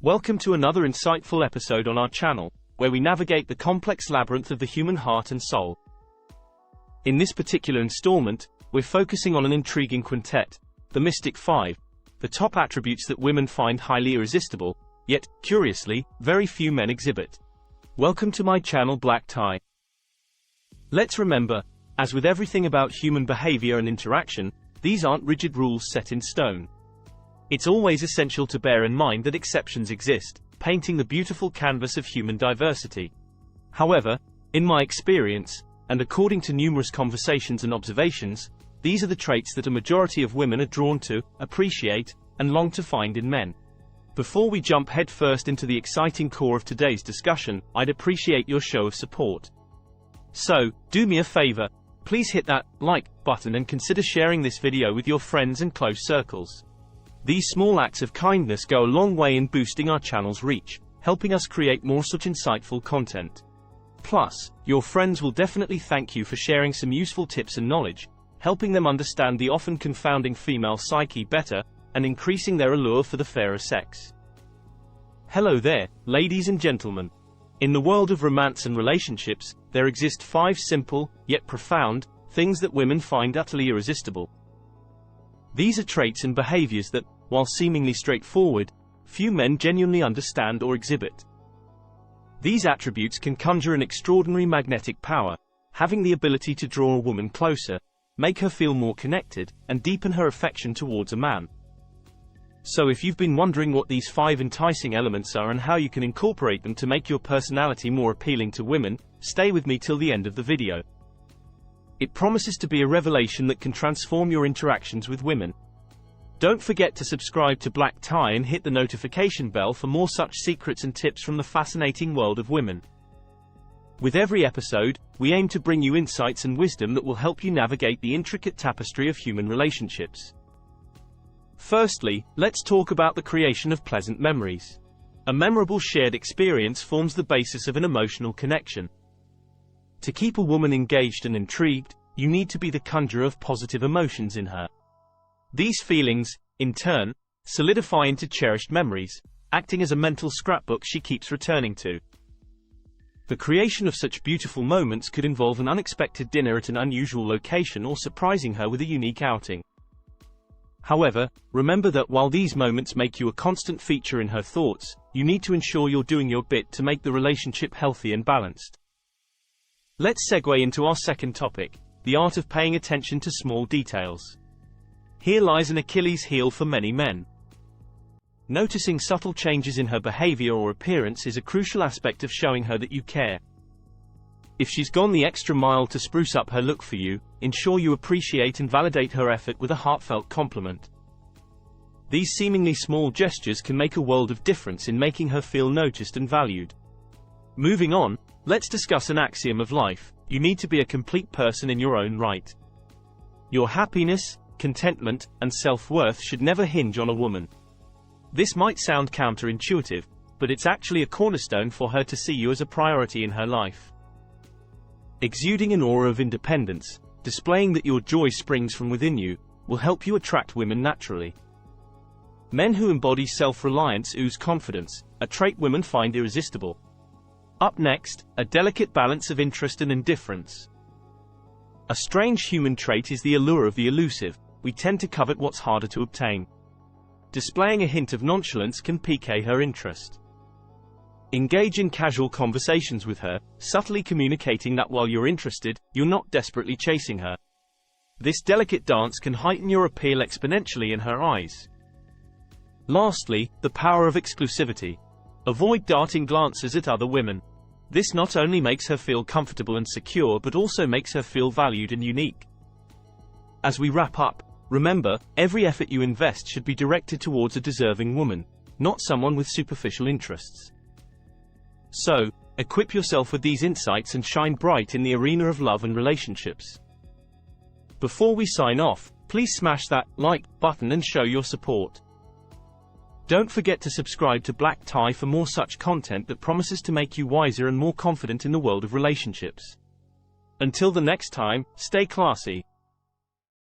Welcome to another insightful episode on our channel, where we navigate the complex labyrinth of the human heart and soul. In this particular installment, we're focusing on an intriguing quintet, the Mystic Five, the top attributes that women find highly irresistible, yet, curiously, very few men exhibit. Welcome to my channel Black Tie. Let's remember, as with everything about human behavior and interaction, these aren't rigid rules set in stone. It's always essential to bear in mind that exceptions exist, painting the beautiful canvas of human diversity. However, in my experience, and according to numerous conversations and observations, these are the traits that a majority of women are drawn to, appreciate, and long to find in men. Before we jump headfirst into the exciting core of today's discussion, I'd appreciate your show of support. So, do me a favor, please hit that like button and consider sharing this video with your friends and close circles. These small acts of kindness go a long way in boosting our channel's reach, helping us create more such insightful content. Plus, your friends will definitely thank you for sharing some useful tips and knowledge, helping them understand the often confounding female psyche better, and increasing their allure for the fairer sex. Hello there, ladies and gentlemen. In the world of romance and relationships, there exist 5 simple, yet profound, things that women find utterly irresistible. These are traits and behaviors that, while seemingly straightforward, few men genuinely understand or exhibit. These attributes can conjure an extraordinary magnetic power, having the ability to draw a woman closer, make her feel more connected, and deepen her affection towards a man. So if you've been wondering what these 5 enticing elements are and how you can incorporate them to make your personality more appealing to women, stay with me till the end of the video. It promises to be a revelation that can transform your interactions with women. Don't forget to subscribe to Black Tie and hit the notification bell for more such secrets and tips from the fascinating world of women. With every episode, we aim to bring you insights and wisdom that will help you navigate the intricate tapestry of human relationships. Firstly, let's talk about the creation of pleasant memories. A memorable shared experience forms the basis of an emotional connection. To keep a woman engaged and intrigued, you need to be the conjurer of positive emotions in her. These feelings, in turn, solidify into cherished memories, acting as a mental scrapbook she keeps returning to. The creation of such beautiful moments could involve an unexpected dinner at an unusual location or surprising her with a unique outing. However, remember that while these moments make you a constant feature in her thoughts, you need to ensure you're doing your bit to make the relationship healthy and balanced. Let's segue into our second topic, the art of paying attention to small details. Here lies an Achilles heel for many men. Noticing subtle changes in her behavior or appearance is a crucial aspect of showing her that you care. If she's gone the extra mile to spruce up her look for you, ensure you appreciate and validate her effort with a heartfelt compliment. These seemingly small gestures can make a world of difference in making her feel noticed and valued. Moving on, let's discuss an axiom of life: you need to be a complete person in your own right. Your happiness, contentment, and self-worth should never hinge on a woman. This might sound counterintuitive, but it's actually a cornerstone for her to see you as a priority in her life. Exuding an aura of independence, displaying that your joy springs from within you, will help you attract women naturally. Men who embody self-reliance ooze confidence, a trait women find irresistible. Up next, a delicate balance of interest and indifference. A strange human trait is the allure of the elusive. We tend to covet what's harder to obtain. Displaying a hint of nonchalance can pique her interest. Engage in casual conversations with her, subtly communicating that while you're interested, you're not desperately chasing her. This delicate dance can heighten your appeal exponentially in her eyes. Lastly, the power of exclusivity. Avoid darting glances at other women. This not only makes her feel comfortable and secure but also makes her feel valued and unique. As we wrap up, remember, every effort you invest should be directed towards a deserving woman, not someone with superficial interests. So, equip yourself with these insights and shine bright in the arena of love and relationships. Before we sign off, please smash that like button and show your support. Don't forget to subscribe to Black Tie for more such content that promises to make you wiser and more confident in the world of relationships. Until the next time, stay classy.